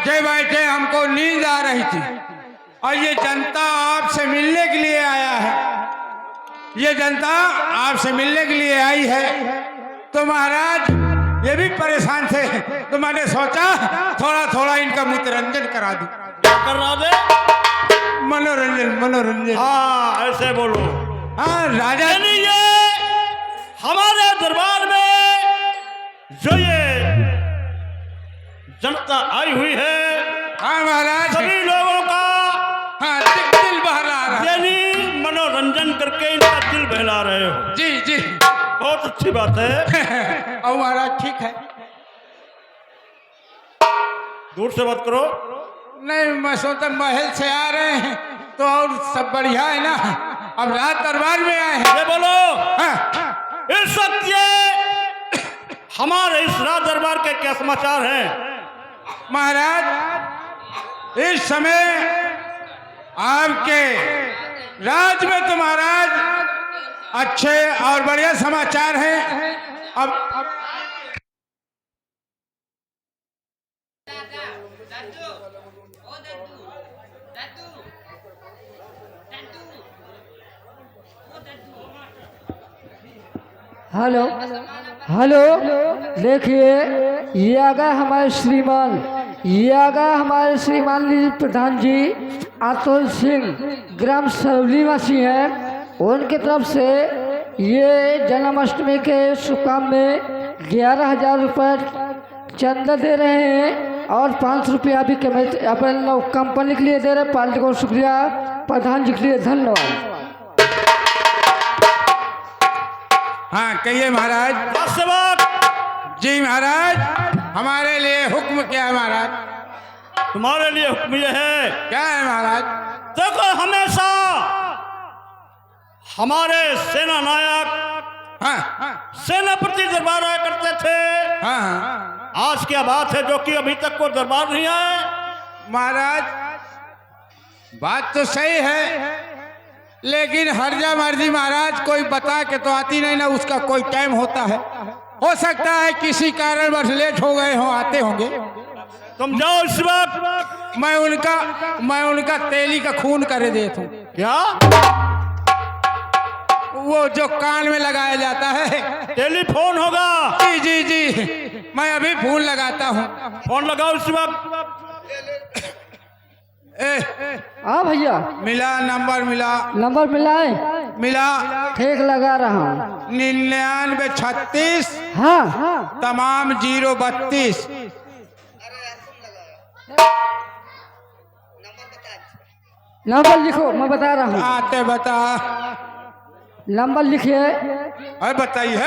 बैठे बैठे हमको नींद आ रही थी और ये जनता आपसे मिलने के लिए आया है। ये जनता आपसे मिलने के लिए आई है तो महाराज ये भी परेशान थे तो मैंने सोचा थोड़ा थोड़ा इनका मनोरंजन करा दूं। क्या करना दे? मनोरंजन मनोरंजन। हाँ ऐसे बोलो। हाँ राजा ये हमारे दरबार में जो ये जनता आई हुई है, हाँ महाराज सभी लोगों का हाँ दिल बहला रहा है। यानी मनोरंजन करके इनका दिल बहला रहे हो। जी जी बहुत अच्छी बात है। और महाराज ठीक है। दूर से बात करो। नहीं मैं सोचा महल से आ रहे हैं तो और सब बढ़िया है ना। अब रात दरबार में आए हैं। ये बोलो हाँ, इस वक्त ये हमारे इस राज दरबार के क्या समाचार हैं? महाराज इस समय आपके राज में तो महाराज अच्छे और बढ़िया समाचार हैं। अब हेलो हेलो देखिए ये आ गए हमारे श्रीमान, ये आ गए हमारे श्रीमान जी प्रधान जी अतुल सिंह ग्राम सरौलीवासी हैं। उनकी तरफ से ये जन्माष्टमी के शुभकाम में 11,000 रुपये चंदा दे रहे हैं और 5 रुपया भी अपने कंपनी के लिए दे रहे हैं। पार्टी को शुक्रिया, प्रधान जी के लिए धन्यवाद। हाँ कहिए महाराज। जी महाराज हमारे लिए हुक्म क्या है महाराज? तुम्हारे लिए हुक्म यह है। क्या है महाराज? देखो हमेशा हमारे सेना नायक हाँ सेनापति दरबार आया करते थे। हाँ हाँ आज क्या बात है जो कि अभी तक को दरबार नहीं आए? महाराज बात तो सही है लेकिन हर्जा मर्जी महाराज कोई बता के तो आती नहीं ना, उसका कोई टाइम होता है। हो सकता है किसी कारणवश लेट हो गए हो, आते होंगे। तुम जाओ इस वक्त। मैं उनका तेली का खून कर देता हूँ। क्या? वो जो कान में लगाया जाता है टेलीफोन होगा? जी जी जी मैं अभी फोन लगाता हूँ। फोन लगाओ इस वक्त। हाँ भैया मिला नंबर नंबर मिला ठीक लगा रहा हूँ। 9936 हाँ तमाम 032। नंबर लिखो, मैं बता रहा हूँ। आते बता नंबर लिखिए। अरे बताइए।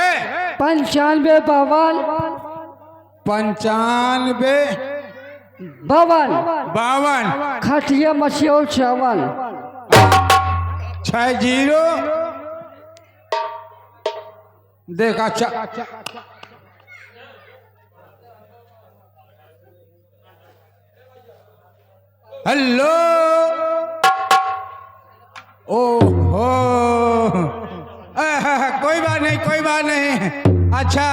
95 52 खटिया मछिया 54 60 देखा। हेलो ओहो कोई बात नहीं। अच्छा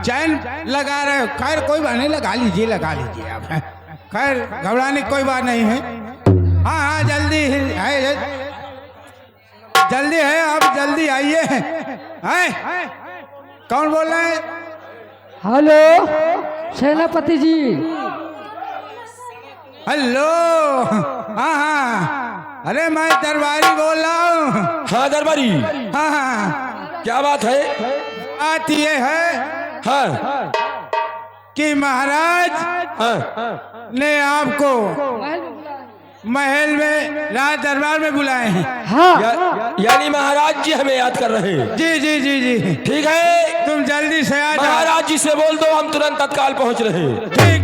चैन लगा रहे हो? खैर कोई बात नहीं, लगा लीजिए आप। खैर घबराने की कोई बात नहीं है। हाँ जल्दी है आप जल्दी आइए। हैं कौन बोल रहे हैं? हेलो सेनापति जी। हेलो हाँ अरे मैं दरबारी बोल रहा हूँ। हाँ दरबारी। हाँ क्या बात है? बात ये है हाँ कि महाराज ने आपको महल में राज दरबार में बुलाए हैं। हाँ यानी महाराज जी हमें याद कर रहे हैं। जी जी जी जी ठीक है, तुम जल्दी से आ जाओ। महाराज जी से बोल दो हम तुरंत तत्काल पहुंच रहे हैं। ठीक।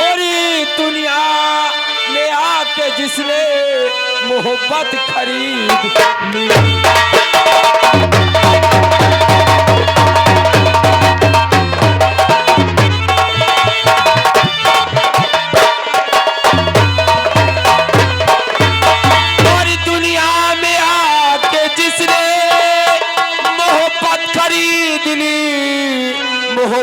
और ये दुनिया में आके जिसने मोहब्बत खरीद ली,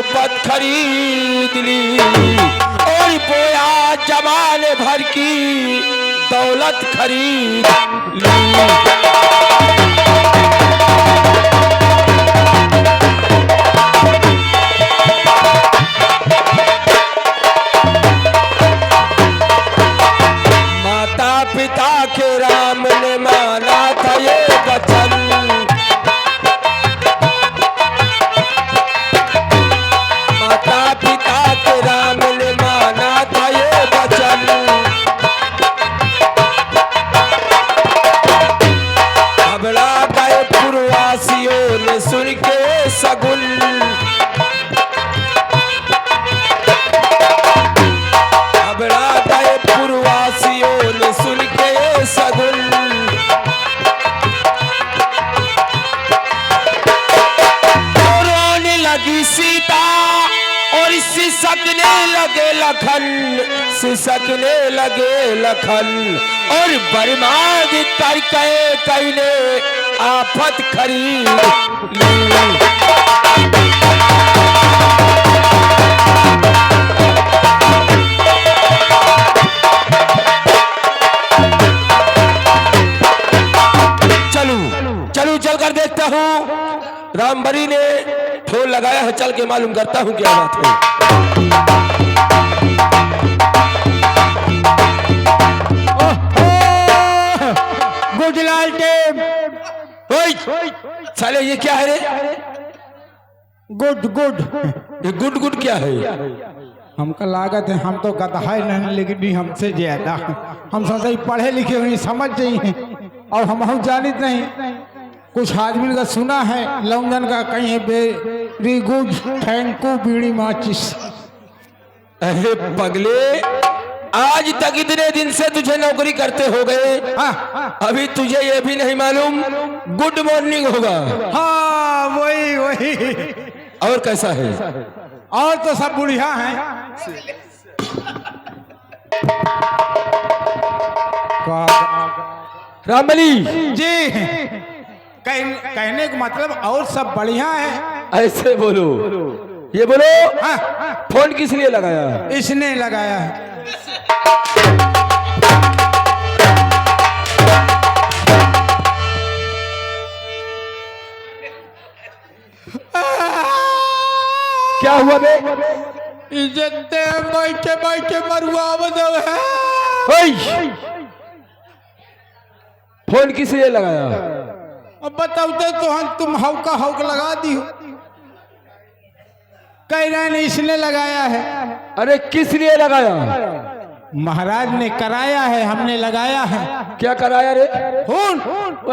मोहब्बत खरीद ली और बोया जमाने भर की दौलत खरीद ली। माता पिता के राम ने माना था ये वचन, माता पिता के राम ने माना था ये वचन। घबरा गए पूर्ववासियों ने सुन के सगुन, घबरा गए पूर्ववासियों ने सुन के सगुन। रोने लगी सीता और सिसकने लगे लखन, सिसकने लगे लखन और बर्बाद करके कई ने आफत खरीद ली। चलूं चल कर देखता हूँ, रामबरी ने फोन लगाया है, चल के मालूम करता हूँ क्या बात है। गुजलाल टेम, साले ये क्या है रे? Good good. ये गुड गुड क्या है? हमका लागत है हम तो गधा नहीं, लेकिन भी हमसे ज्यादा हम सोचे पढ़े लिखे हुए समझ जाइए और हम जानित नहीं। कुछ आदमी का सुना है लंदन का कहीं वेरी गुड थैंक यू बीड़ी माचिस। अरे पगले, आज तक इतने दिन से तुझे नौकरी करते हो गए, अभी तुझे ये भी नहीं मालूम गुड मॉर्निंग होगा? हाँ वही वही। और कैसा है? और तो सब बुढ़िया हैं। रामबली जी कहने का मतलब और सब बढ़िया है। ऐसे बोलो, ये बोलो। हाँ, फोन किस लिए लगाया? इसने लगाया है। क्या हुआ बे? इज्जत बैठे बैठे मरुआ बदव है। फोन किस लिए लगाया? अब बताओ तो हम तुम हौका हौक लगा दी हो। कह रहे हैं इसने लगाया है। अरे किस लिए लगाया? महाराज ने कराया है, हमने लगाया है। क्या कराया रे? फोन।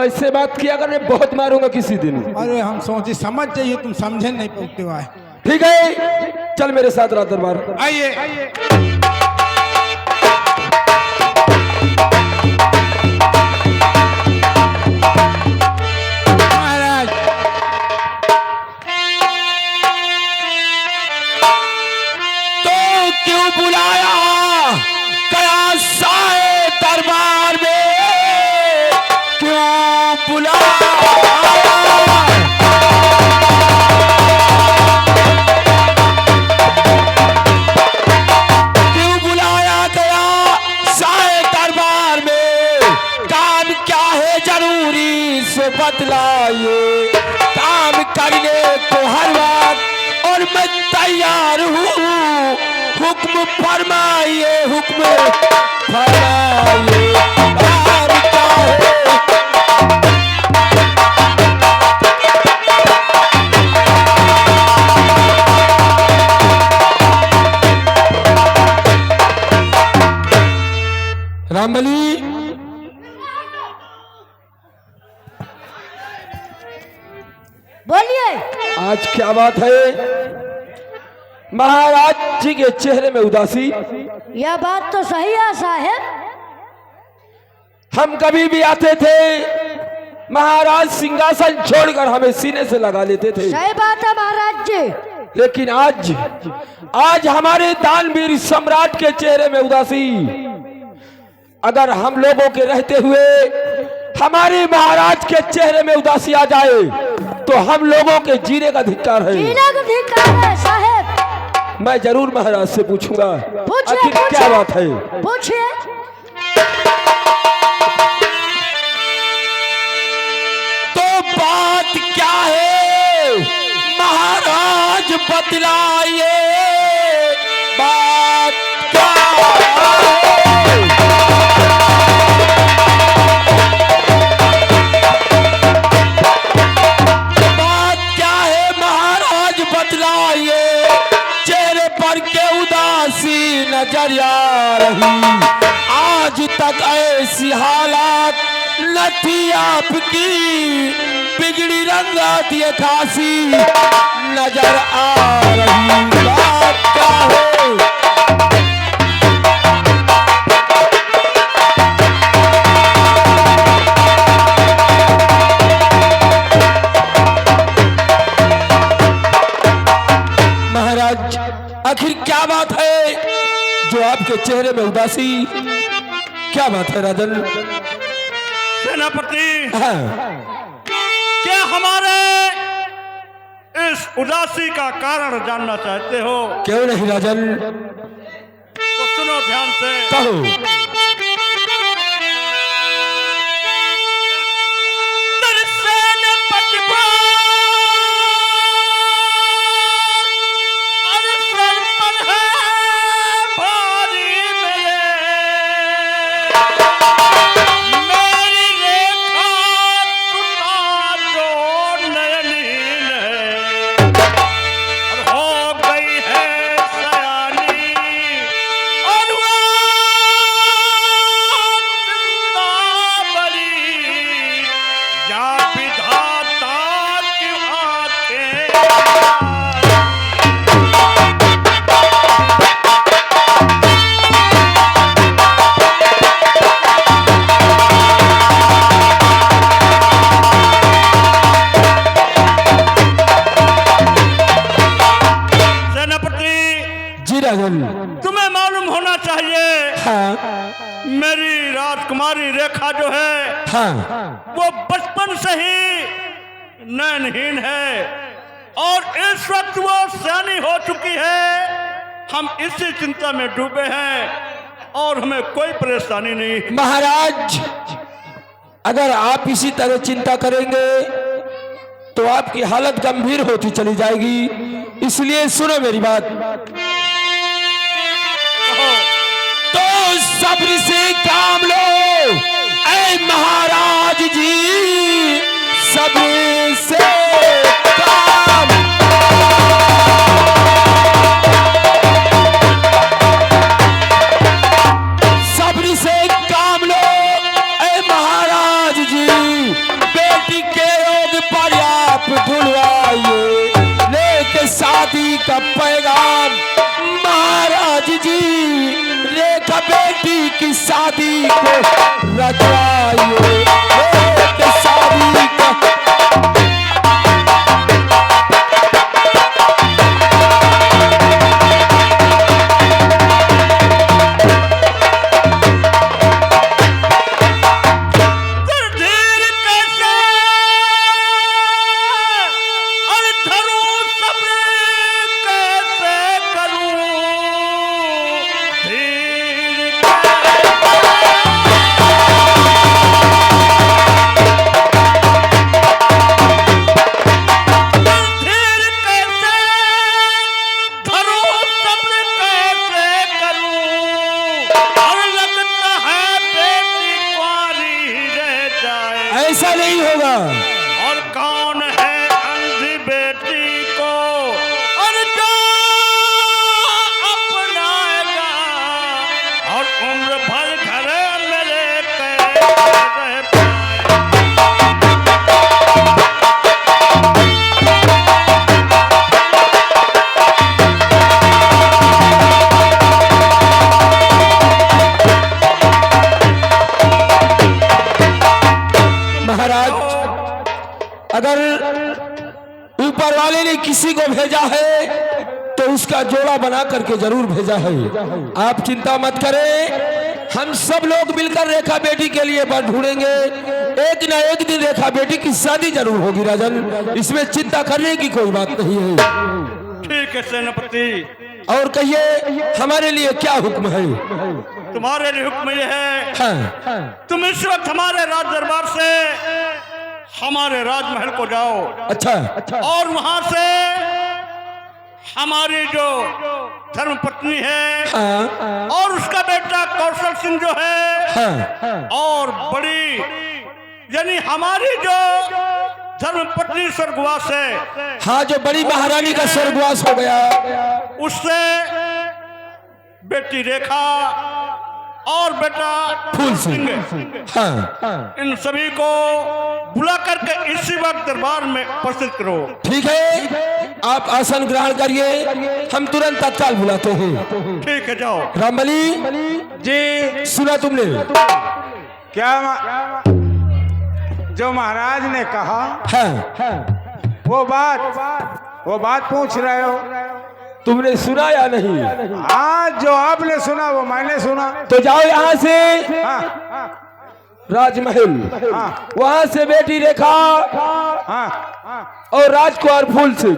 ऐसे बात किया कर, बहुत मारूंगा किसी दिन। अरे हम सोचे समझ जाइए, तुम समझे नहीं पहुंचते हुआ। ठीक है, चल मेरे साथ रात दरबार। आइए। महाराज तो क्यों बुलाया कया साए दरबार में? क्यों बुलाया? बतलाइए, काम करने को हर वक्त और मैं तैयार हूँ। हुक्म फरमाइए, हुक्म फरमाइए। काम क्या है? रामबली बोलिए। आज क्या बात है? महाराज जी के चेहरे में उदासी। यह बात तो सही है साहेब। हम कभी भी आते थे, महाराज सिंहासन छोड़कर हमें सीने से लगा लेते थे। सही बात है महाराज जी। लेकिन आज हमारे दानवीर सम्राट के चेहरे में उदासी। अगर हम लोगों के रहते हुए हमारे महाराज के चेहरे में उदासी आ जाए तो हम लोगों के जीने का धिक्कार है। जीने का धिक्कार है साहेब। मैं जरूर महाराज से पूछूंगा पूछिए, आखिर क्या पूछिए। बात है। पूछिए। तो बात क्या है महाराज बतलाइए, बात क्या है। बात क्या है महाराज बतलाइए, चेहरे पर के उदासी नजर आ रही, आज तक ऐसी हालात न थी आपकी, बिगड़ी रंगत ये खासी नजर आ रही, बात क्या है। महाराज आखिर क्या बात है जो आपके चेहरे में उदासी, क्या बात है राजन। सेनापति, हाँ, क्या हमारे इस उदासी का कारण जानना चाहते हो? क्यों नहीं राजन, तो सुनो ध्यान से। कहो। तुम्हें मालूम होना चाहिए, हाँ, मेरी राजकुमारी रेखा जो है, हाँ, वो बचपन से ही नैनहीन है और इस वक्त वो सयानी हो चुकी है। हम इसी चिंता में डूबे हैं और हमें कोई परेशानी नहीं। महाराज अगर आप इसी तरह चिंता करेंगे तो आपकी हालत गंभीर होती चली जाएगी, इसलिए सुनो मेरी बात। तो सब्र से काम लो ऐ महाराज जी, सब्र से काम। सब्र से काम लो ऐ महाराज जी, बेटी के योग पर आप ढूंढवाइए, लेके शादी का पैगाम महाराज जी, रेखा बेटी की शादी को रचवाइए, लेके शादी का। ऐसा नहीं होगा। और कौन है अंधी बेटी को और जो अपनाएगा और उम्र भर घर में लेके रह पाए। अगर ऊपर वाले ने किसी को भेजा है तो उसका जोड़ा बना करके जरूर भेजा है। आप चिंता मत करें, हम सब लोग मिलकर रेखा बेटी के लिए बर ढूंढेंगे, एक न एक दिन रेखा बेटी की शादी जरूर होगी राजन, इसमें चिंता करने की कोई बात नहीं है। ठीक है सेनापति। और कहिए हमारे लिए क्या हुक्म है? तुम्हारे लिए हुक्म यह है, हाँ। तुम इस वक्त हमारे राज दरबार से हमारे राजमहल को जाओ। अच्छा। और वहां से हमारी जो धर्म पत्नी है हाँ। और उसका बेटा कौशल सिंह जो है, हाँ। और बड़ी यानी हमारी जो धर्म पत्नी स्वर्गवास है, हाँ, जो बड़ी महारानी का स्वर्गवास हो गया, उससे बेटी रेखा और बेटा फूल सिंह, हाँ, इन सभी को बुला करके इसी वक्त दरबार में उपस्थित करो। ठीक है, आप आसन ग्रहण करिए, हम तुरंत तत्काल बुलाते हैं। ठीक है, जाओ। रामबली जी, सुना तुमने? क्या जो महाराज ने कहा हाँ। वो बात पूछ रहे हो? तुमने सुना या नहीं? हाँ, जो आपने सुना वो मैंने सुना। तो जाओ यहाँ से हाँ, राजमहल, वहाँ से बेटी रेखा हाँ, और राजकुमार फूल सिंह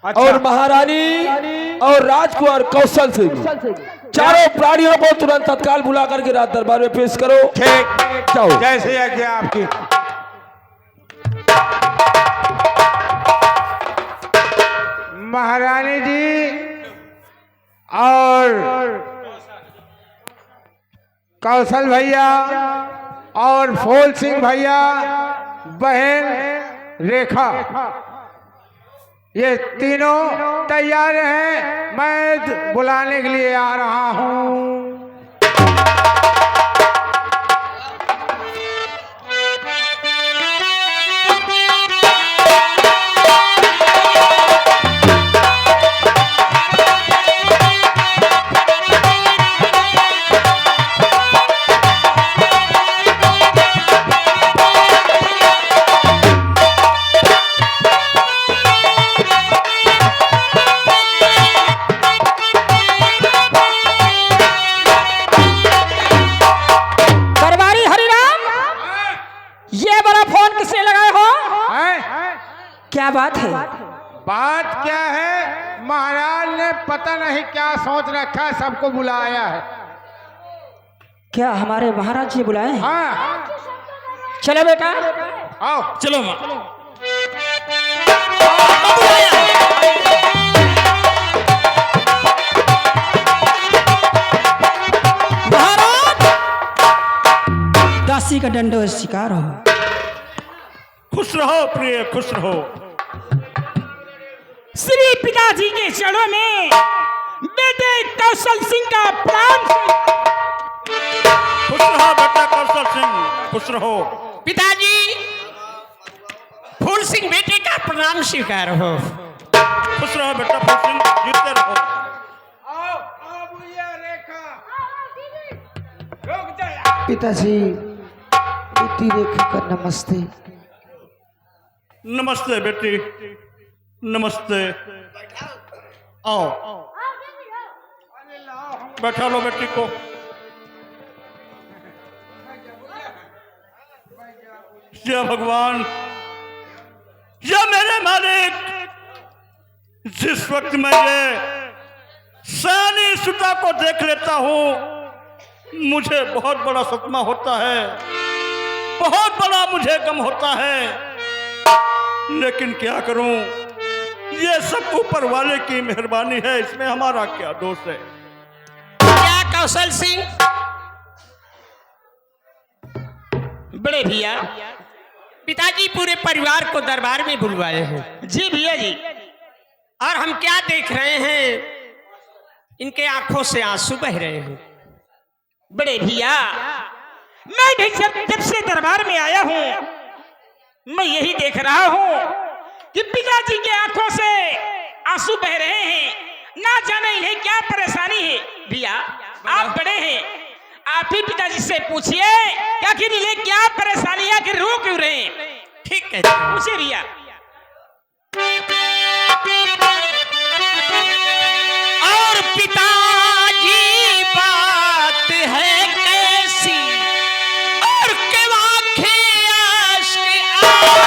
अच्छा। और महारानी और राजकुमार कौशल सिंह, चारों प्राणियों को तुरंत तत्काल बुला करके राज दरबार में पेश करो। ठीक, जाओ। जैसे आज्ञा आपकी। महारानी जी और कौशल भैया और फूल सिंह भैया, बहन रेखा, ये तीनों तैयार हैं। मैं बुलाने के लिए आ रहा हूँ। क्या बात है? बात क्या है, महाराज ने पता नहीं क्या सोच रखा है, सबको बुलाया है। क्या हमारे महाराज जी बुलाए हैं? हाँ, चलो बेटा, आओ। चलो माँ। महाराज, दासी का डंडो शिकार हो। खुश रहो प्रिय, खुश रहो। श्री पिताजी के चरणों में बेटे कौशल सिंह का प्रणाम। खुश रहो बेटा कौशल सिंह, खुश रहो। पिताजी, फूल सिंह बेटे का प्रणाम स्वीकार हो। खुश रहो बेटा फूल सिंह, जीते रहो। आओ, आओ भैया रेखा, रुक जा। पिताजी, बेटी रेखा का नमस्ते। नमस्ते बेटी, नमस्ते। आओ, बैठा लो बेटी को। या भगवान, या मेरे मालिक, जिस वक्त मैं ये सैनी सुता को देख लेता हूं, मुझे बहुत बड़ा सदमा होता है, बहुत बड़ा मुझे गम होता है। लेकिन क्या करूं, ये सब ऊपर वाले की मेहरबानी है, इसमें हमारा क्या दोष है। क्या कौशल सिंह, बड़े भैया, पिताजी पूरे परिवार को दरबार में बुलवाए हैं। जी भैया जी। और हम क्या देख रहे हैं, इनके आंखों से आंसू बह रहे हैं। बड़े भैया, मैं भी जब से दरबार में आया हूँ, मैं यही देख रहा हूँ कि पिताजी के आंखों से आंसू बह रहे हैं। ना जाने इन्हें क्या परेशानी है। भैया, आप बड़े हैं, आप ही पिताजी से पूछिए कि आखिर इन्हें क्या परेशानी है, आखिर रो क्यों रहे हैं। ठीक है, पूछिए भैया। और पिताजी बात है कैसी, और के आंखें आश्क आई।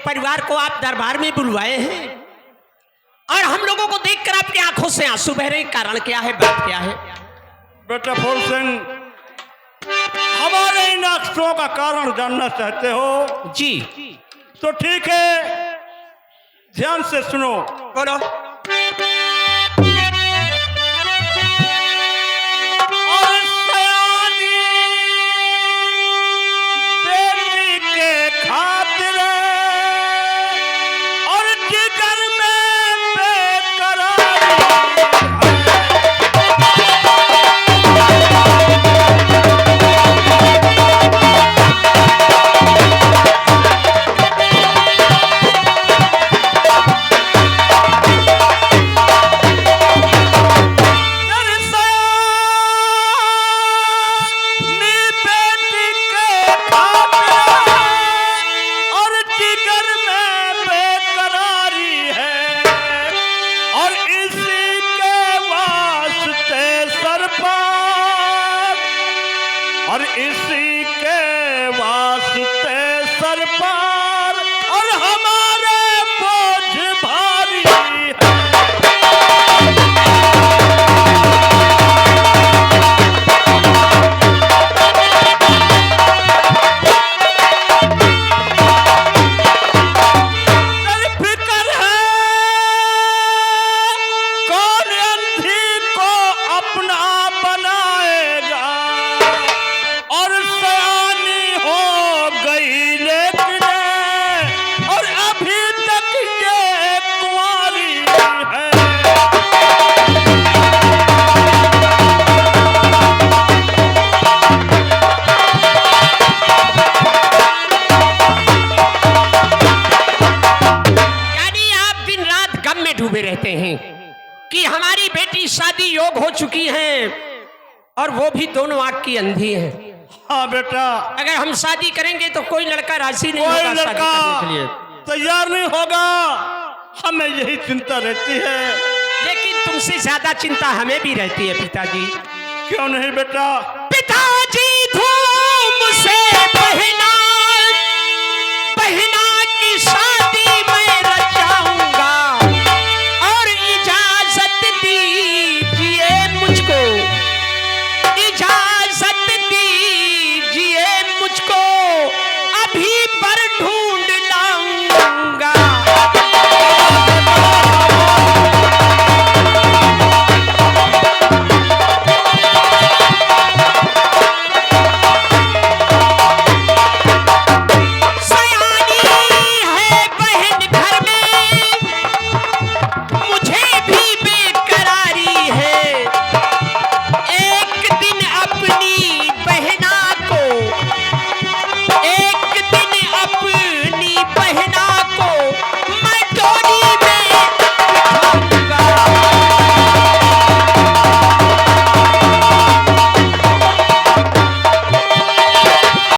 परिवार को आप दरबार में बुलवाए हैं और हम लोगों को देखकर आपकी आंखों से आंसू बह रहे हैं। कारण क्या है, बात क्या है? बेटा फूल सिंह, हमारे इन आंसुओं का कारण जानना चाहते हो? जी तो ठीक है, ध्यान से सुनो। बोलो। और सयानी बेटी के खातिर और जिगर में बेकरारी, और इसी के वास्ते सर पर और हमारे बोझ भारी है। फिक्र है कौन अंधी को अपना बनाएगा, और सयानी हो गई लेकिन और अभी तक ये कुंवारी है। यानी आप दिन रात गम में डूबे रहते हैं कि हमारी बेटी शादी योग हो चुकी है और वो भी दोनों आंख की अंधी है। हाँ बेटा, अगर हम शादी करेंगे तो कोई लड़का राजी नहीं कोई होगा शादी लड़का करने के लिए। तैयार नहीं होगा, हमें यही चिंता रहती है। लेकिन तुमसे ज्यादा चिंता हमें भी रहती है पिताजी। क्यों नहीं बेटा? पिता